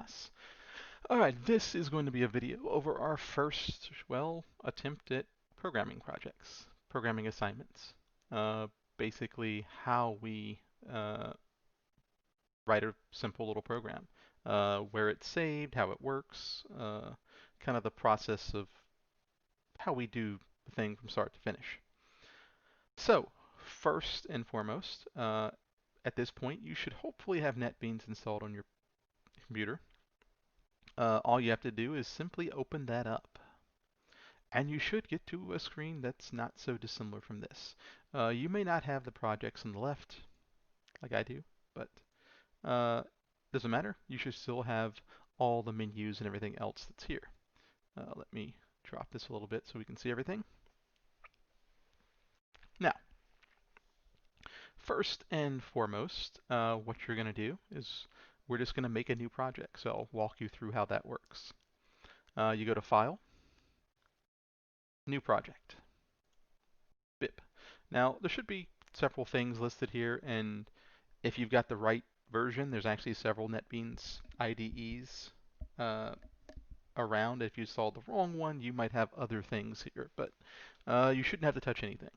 class. Alright, this is going to be a video over our first, attempt at programming projects, programming assignments. Uh, Basically how we write a simple little program. Where it's saved, how it works, kind of the process of how we do the thing from start to finish. So, first and foremost, at this point, you should hopefully have NetBeans installed on your computer. All you have to do is simply open that up. And you should get to a screen that's not so dissimilar from this. You may not have the projects on the left, like I do, but doesn't matter. You should still have all the menus and everything else that's here. Let me drop this a little bit so we can see everything. Now, first and foremost, what you're going to do is we're just going to make a new project. So I'll walk you through how that works. You go to File, New Project, BIP. Now, there should be several things listed here, and if you've got the right version, there's actually several NetBeans IDEs around. If you saw the wrong one, you might have other things here, but you shouldn't have to touch anything.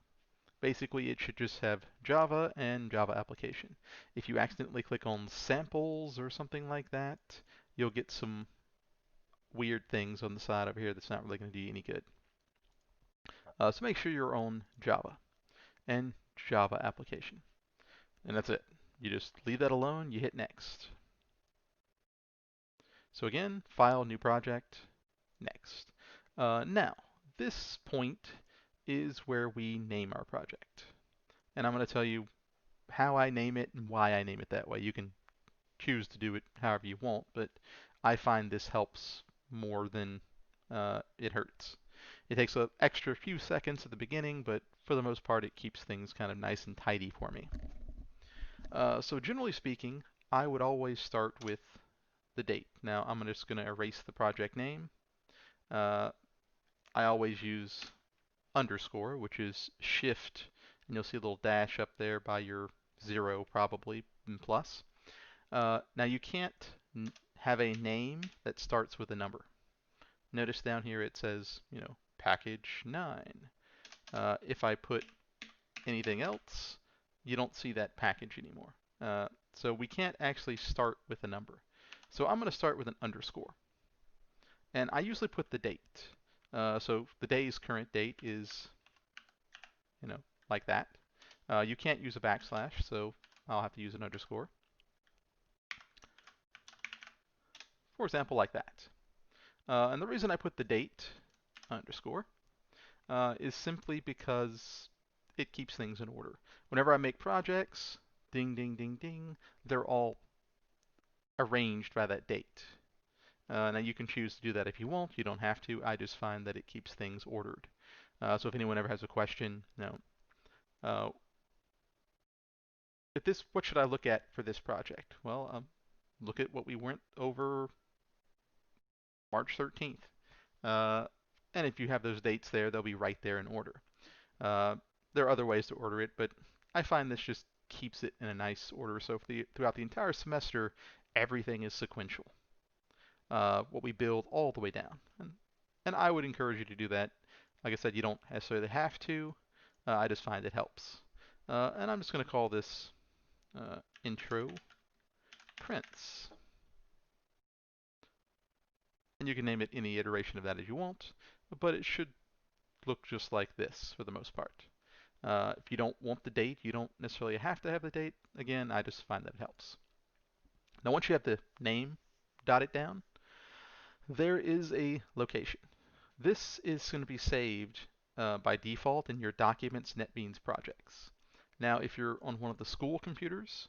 Basically, it should just have Java and Java application. If you accidentally click on samples or something like that, you'll get some weird things on the side over here that's not really going to do you any good. So make sure you're on Java and Java application. And that's it. You just leave that alone, you hit next. So again, File, New Project, next. Now, this point is where we name our project. And I'm going to tell you how I name it and why I name it that way. You can choose to do it however you want, but I find this helps more than it hurts. It takes an extra few seconds at the beginning, but for the most part, it keeps things kind of nice and tidy for me. So generally speaking, I would always start with the date. Now I'm just going to erase the project name. I always use underscore, which is shift, and you'll see a little dash up there by your 0 probably, and plus. Now you can't have a name that starts with a number. Notice down here it says, package 9. If I put anything else, you don't see that package anymore. So we can't actually start with a number. So I'm going to start with an underscore. And I usually put the date. So the day's current date is, like that. You can't use a backslash, so I'll have to use an underscore. For example, like that. And the reason I put the date underscore is simply because it keeps things in order. Whenever I make projects, ding, ding, ding, ding, they're all arranged by that date. Now you can choose to do that if you want. You don't have to. I just find that it keeps things ordered. So if anyone ever has a question, uh, what should I look at for this project? Well, look at what we went over March 13th. And if you have those dates there, they'll be right there in order. There are other ways to order it, but I find this just keeps it in a nice order. So throughout the entire semester, everything is sequential. What we build all the way down. And I would encourage you to do that. Like I said, you don't necessarily have to. I just find it helps. And I'm just going to call this intro prints. And you can name it any iteration of that as you want, but it should look just like this for the most part. If you don't want the date, you don't necessarily have to have the date. Again, I just find that it helps. Now once you have the name dotted down, there is a location. This is going to be saved by default in your Documents NetBeans projects. Now if you're on one of the school computers,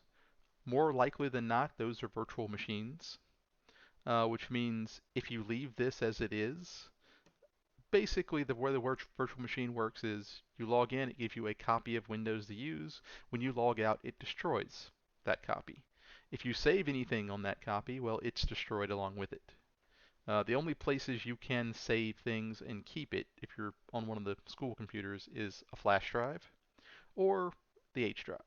more likely than not, those are virtual machines, which means if you leave this as it is, basically the way the virtual machine works is you log in, it gives you a copy of Windows to use. When you log out, it destroys that copy. If you save anything on that copy, well, it's destroyed along with it. The only places you can save things and keep it if you're on one of the school computers is a flash drive or the H drive.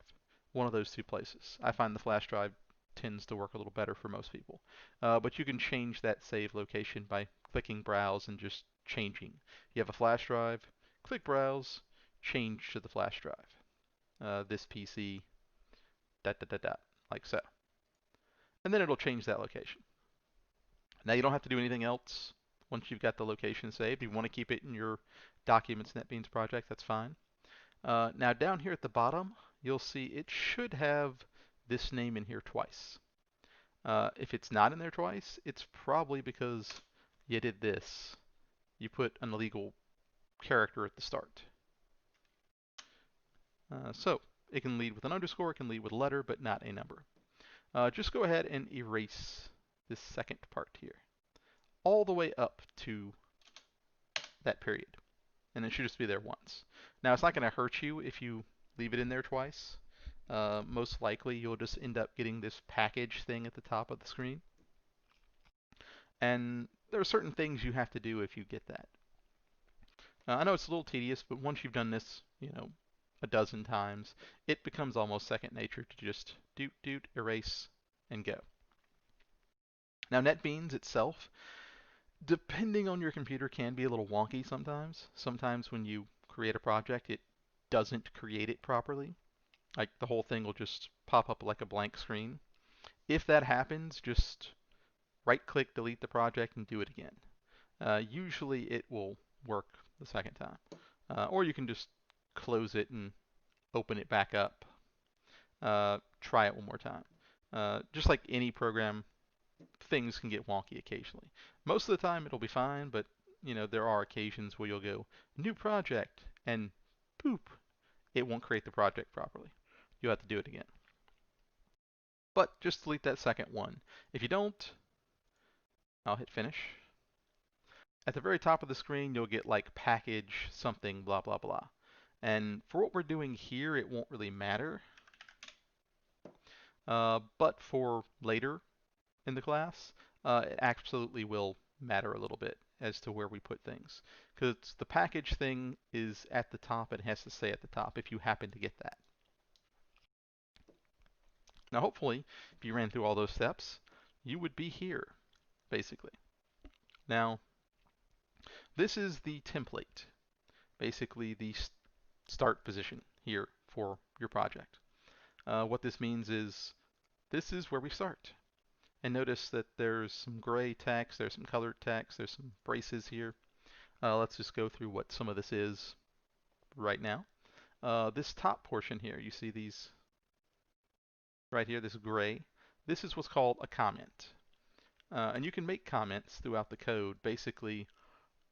One of those two places. I find the flash drive tends to work a little better for most people. But you can change that save location by clicking Browse and just changing. You have a flash drive, click Browse, change to the flash drive. This PC, dot, dot, dot, dot, like so. And then it'll change that location. Now you don't have to do anything else once you've got the location saved. If you want to keep it in your Documents NetBeans project, that's fine. Now down here at the bottom, you'll see it should have this name in here twice. If it's not in there twice, it's probably because you did this. You put an illegal character at the start. So it can lead with an underscore, it can lead with a letter, but not a number. Just go ahead and erase this second part here, all the way up to that period. And it should just be there once. Now, it's not going to hurt you if you leave it in there twice. Most likely, you'll just end up getting this package thing at the top of the screen. And there are certain things you have to do if you get that. I know it's a little tedious, but once you've done this, a dozen times, it becomes almost second nature to just doot, erase, and go. Now, NetBeans itself, depending on your computer, can be a little wonky sometimes. Sometimes when you create a project, it doesn't create it properly. Like the whole thing will just pop up like a blank screen. If that happens, just right-click, delete the project, and do it again. Usually it will work the second time. Or you can just close it and open it back up. Try it one more time. Just like any program, things can get wonky occasionally. Most of the time it'll be fine, but there are occasions where you'll go new project and boop, it won't create the project properly. You'll have to do it again. But just delete that second one. If you don't, I'll hit finish. At the very top of the screen, you'll get like package something blah blah blah. And for what we're doing here, it won't really matter. But for later in the class, it absolutely will matter a little bit as to where we put things. Because the package thing is at the top, it has to stay at the top if you happen to get that. Now hopefully, if you ran through all those steps, you would be here, basically. Now, this is the template, basically the start position here for your project. What this means is this is where we start. And notice that there's some gray text, there's some colored text, there's some braces here. Let's just go through what some of this is right now. This top portion here, you see these right here, this gray. This is what's called a comment. And you can make comments throughout the code. Basically,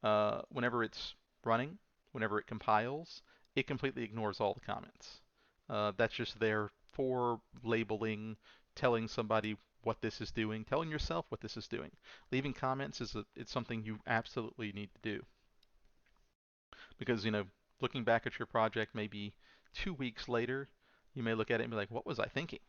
whenever it's running, whenever it compiles, it completely ignores all the comments. That's just there for labeling, telling somebody what this is doing, telling yourself what this is doing. Leaving comments it's something you absolutely need to do. Because, looking back at your project maybe 2 weeks later, you may look at it and be like, what was I thinking?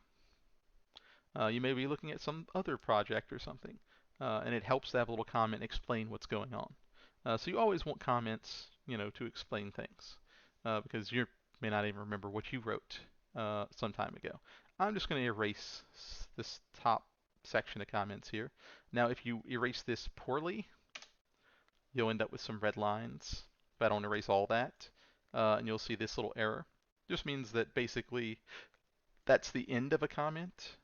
You may be looking at some other project or something, and it helps to have a little comment explain what's going on. So you always want comments, to explain things, because you may not even remember what you wrote some time ago. I'm just going to erase this top section of comments here. Now, if you erase this poorly, you'll end up with some red lines. If I don't erase all that, and you'll see this little error. Just means that basically that's the end of a comment.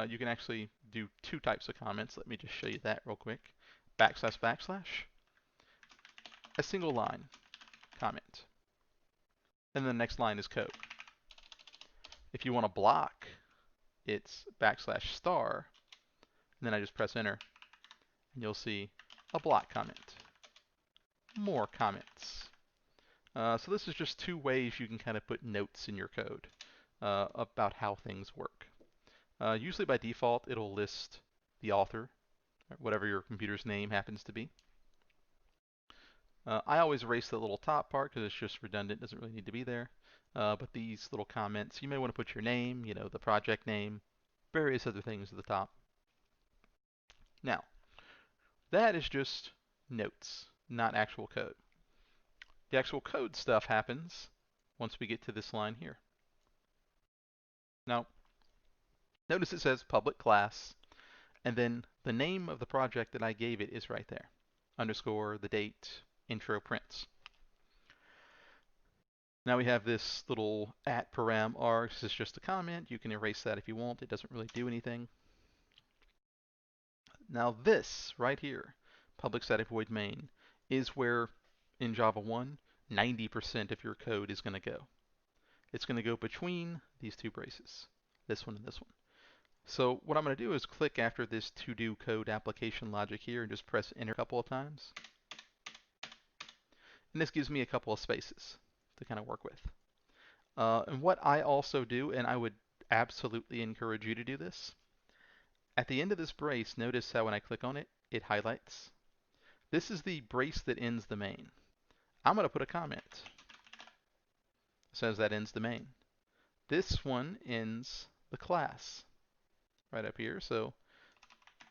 You can actually do two types of comments. Let me just show you that real quick. Backslash, backslash. A single line comment. And then the next line is code. If you want to block, it's backslash star. And then I just press enter. And you'll see a block comment. More comments. So this is just two ways you can kind of put notes in your code about how things work. Usually by default, it'll list the author, whatever your computer's name happens to be. I always erase the little top part because it's just redundant, doesn't really need to be there. But these little comments, you may want to put your name, the project name, various other things at the top. Now, that is just notes, not actual code. The actual code stuff happens once we get to this line here. Now, Notice it says public class, and then the name of the project that I gave it is right there. Underscore, the date, intro prints. Now we have this little at param args. This is just a comment. You can erase that if you want. It doesn't really do anything. Now this right here, public static void main, is where in Java 1, 90% of your code is going to go. It's going to go between these two braces, this one and this one. So what I'm going to do is click after this to do code application logic here and just press enter a couple of times. And this gives me a couple of spaces to kind of work with. And what I also do, and I would absolutely encourage you to do this, at the end of this brace, notice how when I click on it, it highlights. This is the brace that ends the main. I'm going to put a comment. It says that ends the main. This one ends the class right up here. So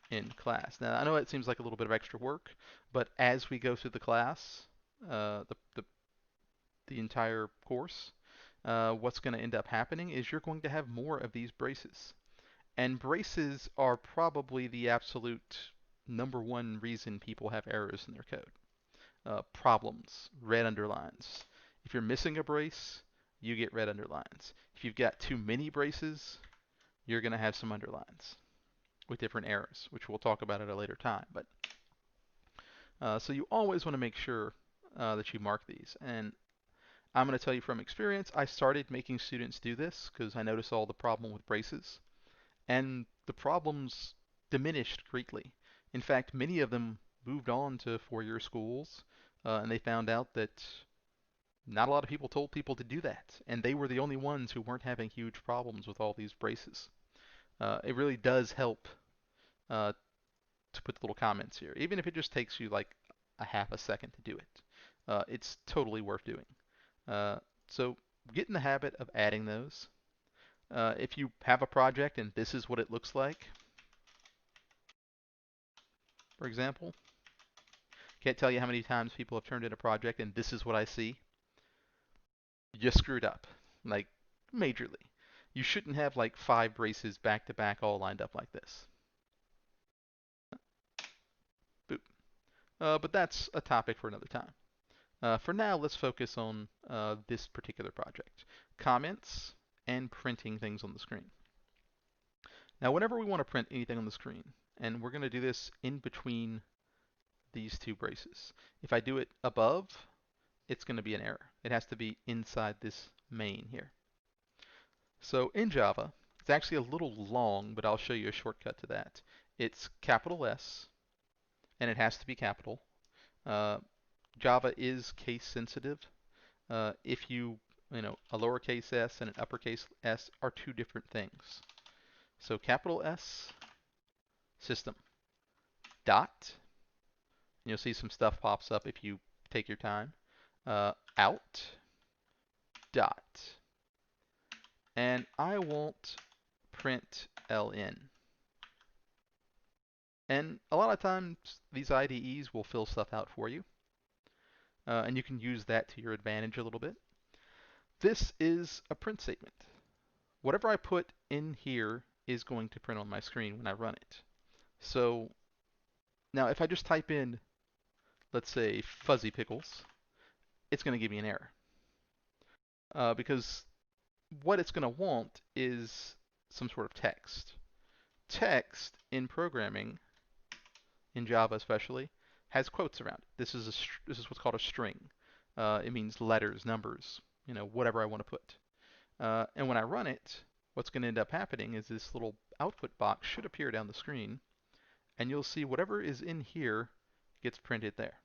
in class. Now I know it seems like a little bit of extra work, but as we go through the class, the entire course, what's going to end up happening is you're going to have more of these braces. And braces are probably the absolute #1 reason people have errors in their code. Problems, red underlines. If you're missing a brace, you get red underlines. If you've got too many braces, you're going to have some underlines with different errors, which we'll talk about at a later time. But so you always want to make sure that you mark these. And I'm going to tell you from experience, I started making students do this because I noticed all the problem with braces. And the problems diminished greatly. In fact, many of them moved on to four-year schools, and they found out that not a lot of people told people to do that, and they were the only ones who weren't having huge problems with all these braces. It really does help to put the little comments here, even if it just takes you like a half a second to do it. It's totally worth doing. So get in the habit of adding those. If you have a project and this is what it looks like, for example, can't tell you how many times people have turned in a project and this is what I see. You just screwed up, like majorly. You shouldn't have like 5 braces back to back all lined up like this. Boop. But that's a topic for another time. For now, let's focus on this particular project. Comments and printing things on the screen. Now, whenever we want to print anything on the screen, and we're going to do this in between these two braces. If I do it above, it's going to be an error. It has to be inside this main here. So in Java, it's actually a little long, but I'll show you a shortcut to that. It's capital S, and it has to be capital. Java is case sensitive. If you know, a lowercase s and an uppercase s are two different things. So capital S, system, dot, and you'll see some stuff pops up if you take your time. Out, dot, and I want print ln. And a lot of times these IDEs will fill stuff out for you, and you can use that to your advantage a little bit. This is a print statement. Whatever I put in here is going to print on my screen when I run it. So now if I just type in, let's say, fuzzy pickles, it's going to give me an error. Because what it's going to want is some sort of text. Text in programming, in Java especially, has quotes around it. This is what's called a string. It means letters, numbers, whatever I want to put. And when I run it, what's going to end up happening is this little output box should appear down the screen, and you'll see whatever is in here gets printed there.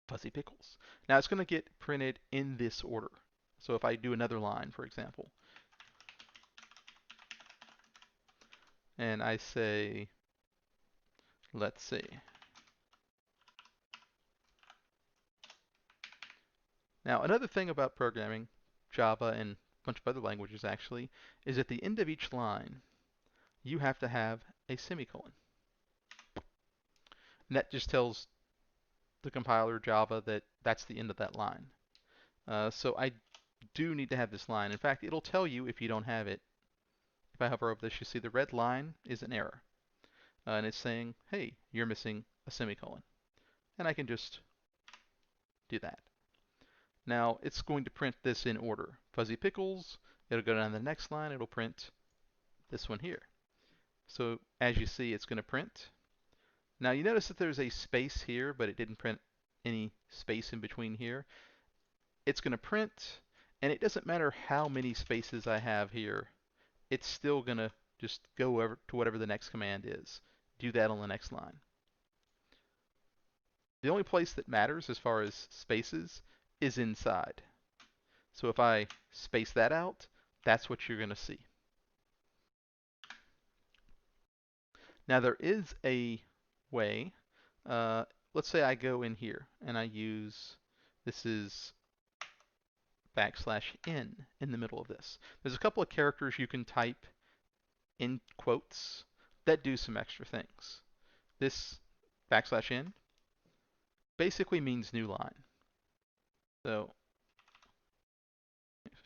Fuzzy pickles. Now it's going to get printed in this order. So if I do another line, for example, and I say, let's see, now another thing about programming, Java and a bunch of other languages actually, is at the end of each line, you have to have a semicolon. And that just tells the compiler Java that that's the end of that line. So I do need to have this line. In fact, it'll tell you if you don't have it if I hover over this, you see the red line is an error. And it's saying, hey, you're missing a semicolon. And I can just do that. Now, it's going to print this in order. Fuzzy Pickles, it'll go down to the next line, it'll print this one here. So as you see, it's going to print. Now you notice that there's a space here, but it didn't print any space in between here. It's going to print, and it doesn't matter how many spaces I have here. It's still going to just go over to whatever the next command is. Do that on the next line. The only place that matters as far as spaces is inside. So if I space that out, that's what you're going to see. Now there is a way. Let's say I go in here and I use, this is \n in the middle of this. There's a couple of characters you can type in quotes that do some extra things. This \n basically means new line. So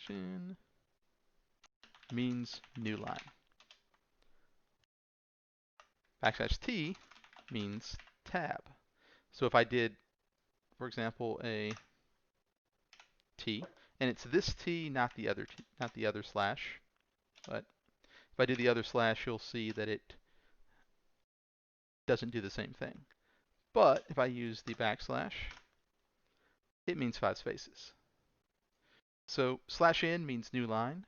\n means new line. \t means tab. So if I did, for example, a t, and it's this t, not the other slash, but if I do the other slash, you'll see that it doesn't do the same thing. But if I use the \, it means 5 spaces. So \n means new line.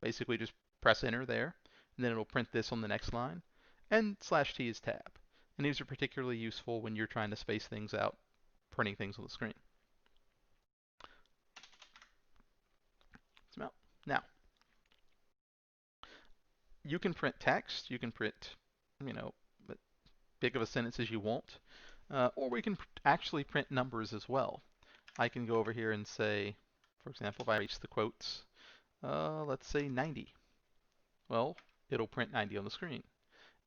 Basically just press enter there, and then it'll print this on the next line. And /t is tab. And these are particularly useful when you're trying to space things out, printing things on the screen. Now, you can print text, you can print, big of a sentence as you want, or we can actually print numbers as well. I can go over here and say, for example, if I reach the quotes, let's say 90. Well, it'll print 90 on the screen.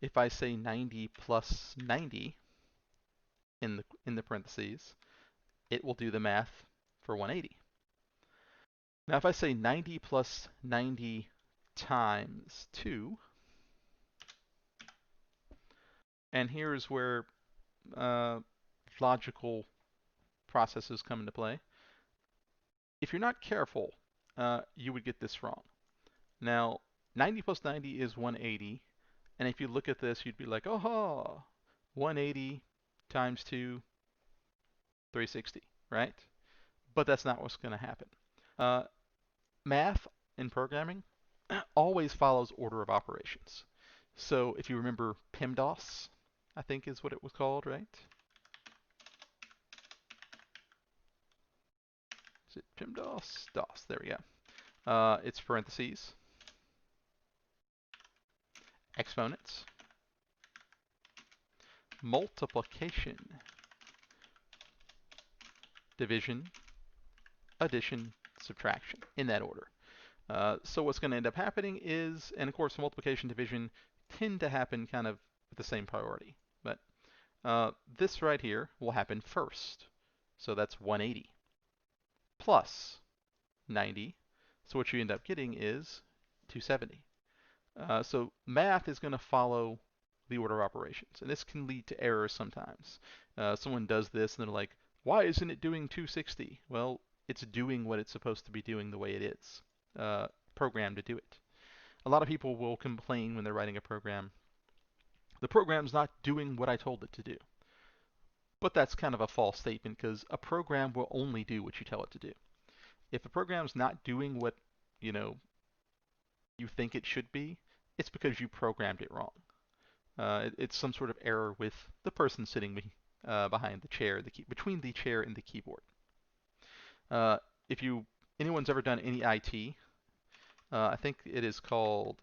If I say 90 plus 90 in the parentheses, it will do the math for 180. Now if I say 90 plus 90 times 2, and here's where logical processes come into play. If you're not careful, you would get this wrong. Now, 90 plus 90 is 180, and if you look at this, you'd be like, oh, 180 times 2, 360, right? But that's not what's going to happen. Math in programming always follows order of operations. So if you remember PEMDAS, I think is what it was called, right? Is it PEMDAS? DOS, there we go. It's parentheses, exponents, multiplication, division, addition, subtraction, in that order. So what's going to end up happening is, and of course multiplication, division tend to happen kind of with the same priority, but this right here will happen first. So that's 180 plus 90. So what you end up getting is 270. So math is going to follow the order of operations, and this can lead to errors sometimes. Someone does this and they're like, why isn't it doing 260? Well, it's doing what it's supposed to be doing the way it is, programmed to do it. A lot of people will complain when they're writing a program, the program's not doing what I told it to do. But that's kind of a false statement, because a program will only do what you tell it to do. If a program's not doing what you think it should be, it's because you programmed it wrong. It's some sort of error with the person sitting behind the chair, between the chair and the keyboard. If anyone's ever done any IT, I think it is called,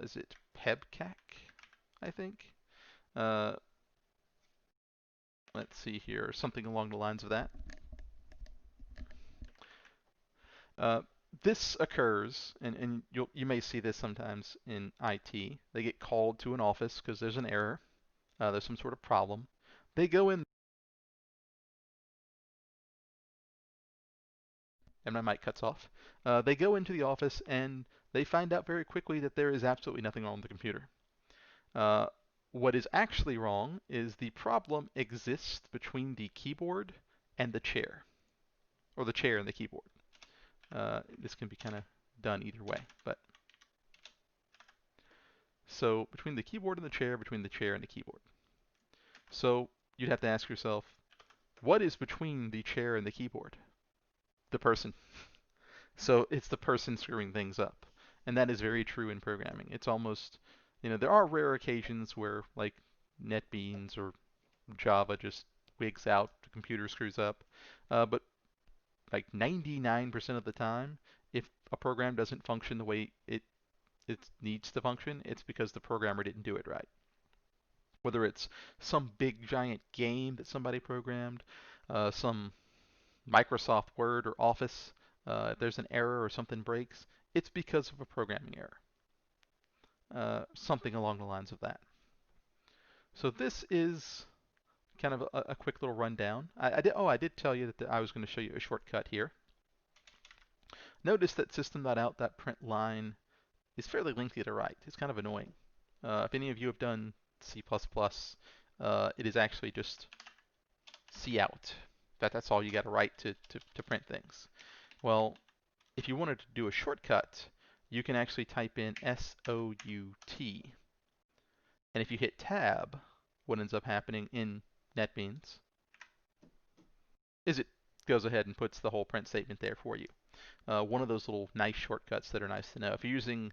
is it PEBCAC, I think? Let's see here, something along the lines of that. This occurs, and you may see this sometimes in IT. They get called to an office because there's an error, there's some sort of problem. They go in, and my mic cuts off. They go into the office and they find out very quickly that there is absolutely nothing wrong with the computer. Uh, what is actually wrong is the problem exists between the keyboard and the chair, or the chair and the keyboard. This can be kind of done either way, but so between the keyboard and the chair, between the chair and the keyboard. So you'd have to ask yourself, what is between the chair and the keyboard? The person. So it's the person screwing things up. And that is very true in programming. It's almost, there are rare occasions where like NetBeans or Java just wigs out, the computer screws up. But like 99% of the time, if a program doesn't function the way it needs to function, it's because the programmer didn't do it right. Whether it's some big giant game that somebody programmed, some Microsoft Word or Office, if there's an error or something breaks, it's because of a programming error. Something along the lines of that. So this is kind of a quick little rundown. I did tell you that I was going to show you a shortcut here. Notice that system.out.println is fairly lengthy to write. It's kind of annoying. If any of you have done C++, it is actually just cout. That's all you got to write to print things. Well, if you wanted to do a shortcut, you can actually type in SOUT. And if you hit tab, what ends up happening in NetBeans is it goes ahead and puts the whole print statement there for you. One of those little nice shortcuts that are nice to know. If you're using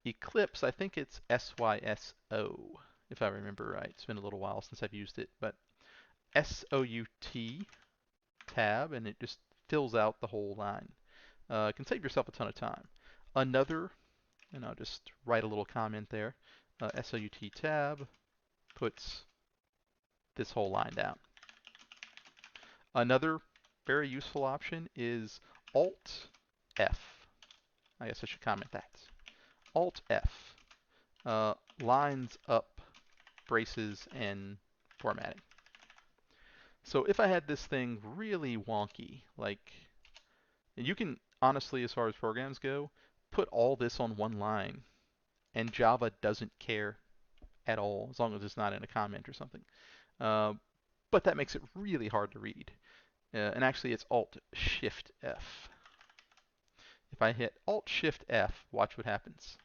Eclipse, I think it's SYSO, if I remember right. It's been a little while since I've used it, but SOUT tab, and it just fills out the whole line. It can save yourself a ton of time. Another, and I'll just write a little comment there, SOUT tab puts this whole line down. Another very useful option is Alt F. I guess I should comment that. Alt F. Lines up braces and formatting. So if I had this thing really wonky, like, you can honestly, as far as programs go, put all this on one line, and Java doesn't care at all, as long as it's not in a comment or something. But that makes it really hard to read. And actually, it's Alt-Shift-F. If I hit Alt-Shift-F, watch what happens.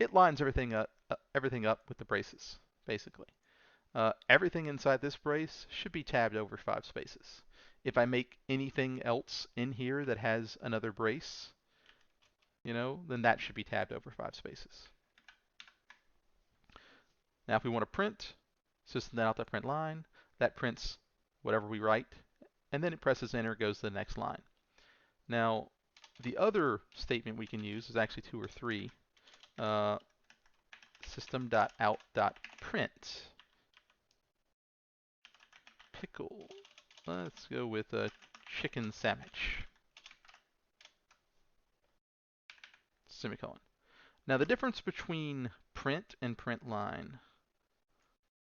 It lines everything up with the braces, basically. Everything inside this brace should be tabbed over 5 spaces. If I make anything else in here that has another brace, then that should be tabbed over 5 spaces. Now if we want to print, system.out.println, that prints whatever we write, and then it presses enter, goes to the next line. Now, the other statement we can use is actually 2 or 3. System.out.print. Pickle. Let's go with a chicken sandwich. Semicolon. Now the difference between print and print line,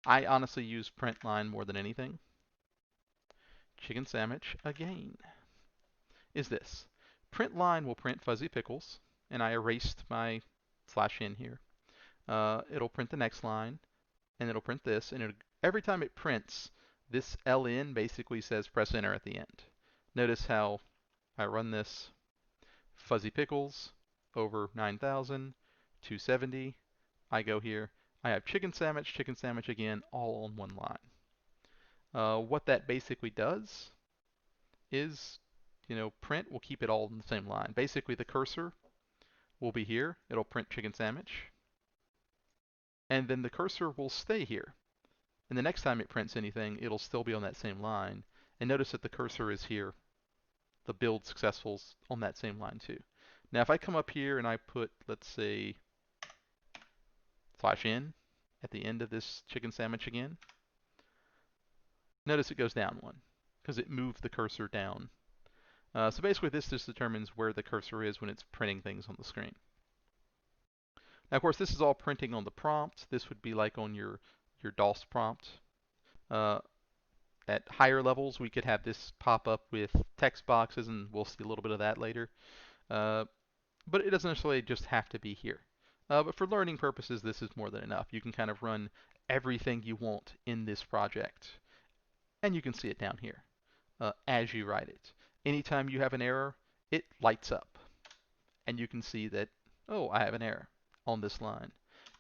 I honestly use print line more than anything. Chicken sandwich again. Is this. Print line will print fuzzy pickles, and I erased my /n here. It'll print the next line, and it'll print this, and every time it prints, this ln basically says press enter at the end. Notice how I run this, fuzzy pickles over 9,000, 270. I go here. I have chicken sandwich again, all on one line. What that basically does is, print will keep it all in the same line. Basically, the cursor will be here. It'll print chicken sandwich. And then the cursor will stay here. And the next time it prints anything, it'll still be on that same line. And notice that the cursor is here. The build successful's on that same line too. Now if I come up here and I put, let's say, /n at the end of this chicken sandwich again, notice it goes down 1 because it moved the cursor down. So basically this just determines where the cursor is when it's printing things on the screen. Now of course this is all printing on the prompt. This would be like on your DOS prompt. At higher levels we could have this pop up with text boxes, and we'll see a little bit of that later. but it doesn't necessarily just have to be here. But for learning purposes, this is more than enough. You can kind of run everything you want in this project, and you can see it down here as you write it. Anytime you have an error, it lights up, and you can see that, oh, I have an error on this line.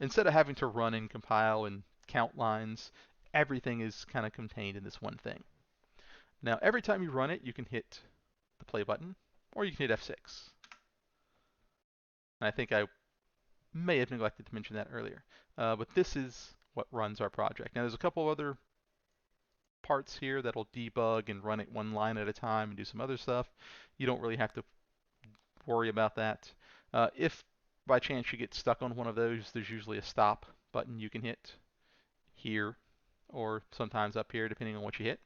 Instead of having to run and compile and count lines, everything is kind of contained in this one thing. Now, every time you run it, you can hit the play button, or you can hit F6. And I think I may have neglected to mention that earlier. But this is what runs our project. Now, there's a couple of other parts here that'll debug and run it one line at a time and do some other stuff. You don't really have to worry about that. If by chance you get stuck on one of those, there's usually a stop button you can hit here or sometimes up here, depending on what you hit.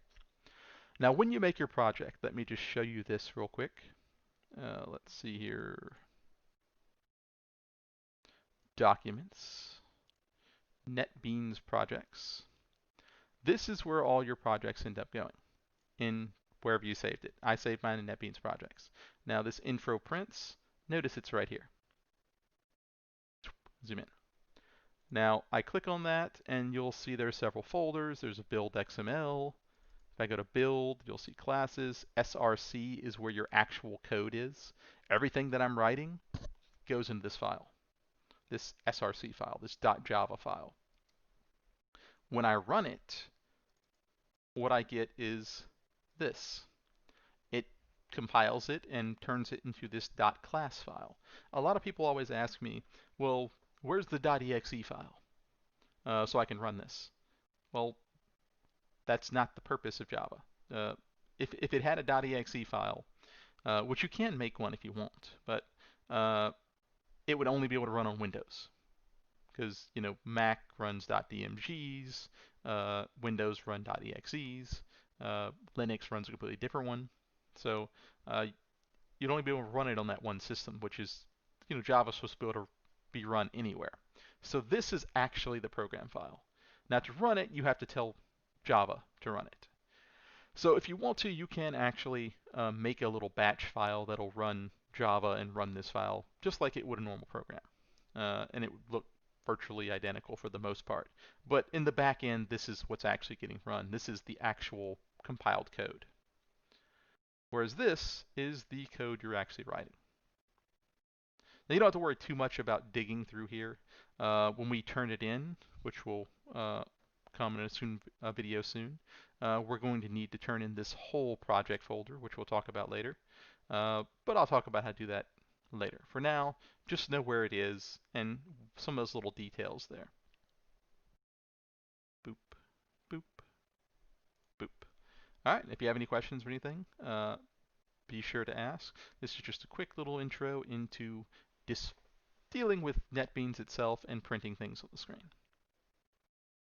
Now, when you make your project, let me just show you this real quick. Let's see here. Documents, NetBeans projects. This is where all your projects end up going, in wherever you saved it. I saved mine in NetBeans projects. Now this info prints, notice it's right here. Zoom in. Now I click on that and you'll see there's several folders. There's a build XML. If I go to build, you'll see classes. SRC is where your actual code is. Everything that I'm writing goes into this file, this SRC file, this .java file. When I run it, what I get is this. It compiles it and turns it into this .class file. A lot of people always ask me, well, where's the .exe file so I can run this? Well, that's not the purpose of Java. If it had a .exe file, which you can make one if you want, but it would only be able to run on Windows. Because Mac runs .dmgs, Windows run .exes, Linux runs a completely different one. So you'd only be able to run it on that one system, which is Java's supposed to be able to be run anywhere. So this is actually the program file. Now to run it, you have to tell Java to run it. So if you want to, you can actually make a little batch file that'll run Java and run this file just like it would a normal program. And it would look virtually identical for the most part. But in the back end, this is what's actually getting run. This is the actual compiled code. Whereas this is the code you're actually writing. Now you don't have to worry too much about digging through here. When we turn it in, which will come in a video soon, we're going to need to turn in this whole project folder, which we'll talk about later. But I'll talk about how to do that later. For now, just know where it is and some of those little details there. Boop, boop, boop. All right, if you have any questions or anything, be sure to ask. This is just a quick little intro into dealing with NetBeans itself and printing things on the screen.